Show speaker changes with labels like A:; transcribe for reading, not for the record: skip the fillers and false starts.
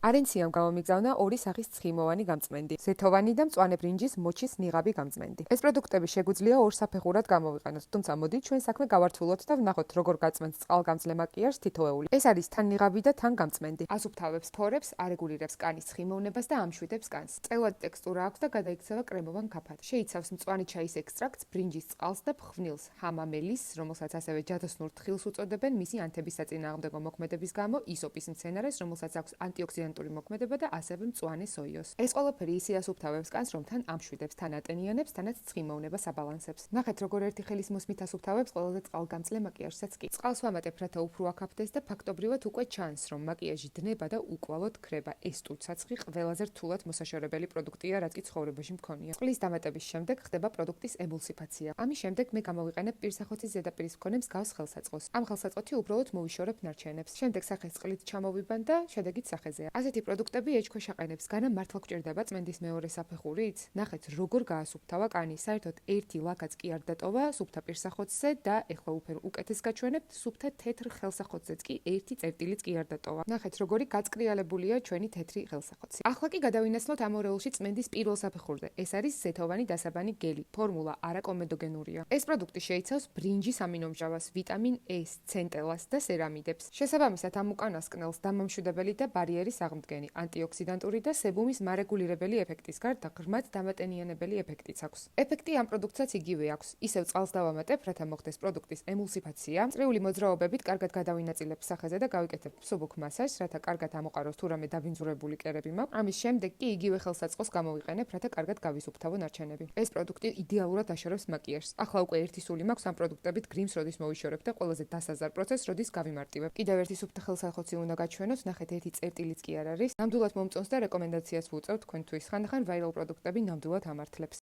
A: არენციამ გამომიგზავნა ორი სახის ცხიმოვანი გამწმენდი, ზეთოვანი და მწვანე ბრინჯის მოჩის ნიღაბი გამწმენდი. ეს პროდუქტები შეგვიძლია ორსაფეხურად გამოვიყენოთ, თუმცა მოდით ჩვენ საქმე გავართულოთ და ვნახოთ როგორ გაწმენთ წყალგამძლე მაკიაჟს თითოეული. ეს არის თან ნიღაბი და თან გამწმენდი. ასუფთავებს ფორებს, არეგულირებს კანის ცხიმოვნებას და ამშვიდებს კანს. წელვადი ტექსტურა აქვს და გადაიქცევა კრემოვან ქაფად. შეიცავს მწვანე ჩაის ექსტრაქტს, ბრინჯის წყალს და ფხვნილს, ჰამამელის, რომელსაც ასევე ჯადოსნურ თხილს უწოდებენ მისი ანთების საწინააღმდეგო მოქმედების გამო, ისოპის მცენარეს, რომელსაც აქვს ანტიოქსიდანტური მოქმედება და ასევე მწვანე სოიოს. ეს ყველაფერი ისე ასუფთავებს კანს, რომ თან ამშვიდებს, თან ატენიანებს, თანაც ცხიმოვნებას აბალანსებს. ნახეთ, როგორ ერთი ხელის მოსმით ასუფთავებს ყველაზე წყალგამძლე მაკიაჟსაც კი. წყალს ვამატებ, რათა უფრო აქაფდეს და ფაქტობრივად უკვე ჩანს, რომ მაკიაჟი დნება და უკვალოდ ქრება. ეს ტურცაცხი ყველაზე რთულად მოსაშორებელი პროდუქტია, რაც კი ცხოვრებაში მქონია. წყლის დამატების შემდეგ ხდება პროდუქტის ემულსიფაცია. ამის შემდეგ მე გამოვიყენებ პირსახოცის ზედაპირის მქონე მსგავს ხელსაწყოს. ამ ხელსაწყოთი უბრალოდ მოვიშორებ ნარჩენებს. შემდეგ სახეს წყლით ჩამოვიბან და შედეგით სახეზეა. ასეთი პროდუქტები ეჭქვეშ აყენებს, განა მართლა გჭირდება წმენდის მეორე საფეხურით? ნახეთ, როგორ გაასუფთავა კანი. საერთოდ ერთი ლაქაც კი არ დატოვა სუფთა პირსახოცზე და ეხლა უფრო უკეთეს გაჩვენებთ, სუფთა თეთრ ხელსახოცზეც კი ერთი წერტილიც კი არ დატოვა. ნახეთ, როგორი გაწკრიალებულია ჩვენი თეთრი ხელსახოცი. ახლა კი გადავინაცვლოთ ამორეულში წმენდის პირველ საფეხურზე. ეს არის ზეთოვანი დასაბანი გელი. ფორმულა არაკომედოგენურია. ეს პროდუქტი შეიცავს ბრინჯის ამინომჟავას, ვიტამინ E-ს, ცენტელას და სერამიდებს. შესაბამისად, ამ უკანასკნელს დამამშვიდებელი და ბარიერის აღმდგენი, ანტიოქსიდანტური და სებუმის მარეგულირებელი ეფექტის გარდა ღრმად დამატენიანებელი ეფექტიც აქვს. ეფექტი ამ პროდუქტსაც იგივე აქვს. ისევ წყალს დავამატებ, რათა მოხდეს პროდუქტის ემულსიფაცია. წრიული მოძრაობებით კარგად გადავინაწილებ სახეზე და გავიკეთებ მსუბუქ მასაჟს, რათა კარგად ამოყაროს თუ რამე დაბინძურებული კერები მაქვს. ამის შემდეგ კი იგივე ხელსაწყოს გამოვიყენებ, რათა კარგად გავისუფთავო ნარჩენები. ეს პროდუქტი იდეალურად აშორებს მაკიაჟს. ახლა უკვე ერთი სული მაქვს ამ პროდუქტებით გრიმს როდის მოვიშორებ და ყველაზე დასაზარ პროცესს როდის გავიმარტივებ. კიდევ ერთი სუფთა ხელსახოცი უნდა გაჩვენოთ, ნახეთ, ერთი წერტილიც კი არ არის. ნამდვილად მომწონს და რეკომენდაციას ვუწევ თქვენთვის. ხანდახან ვაირალ პროდუქტები ნამდვილად ამართლებს.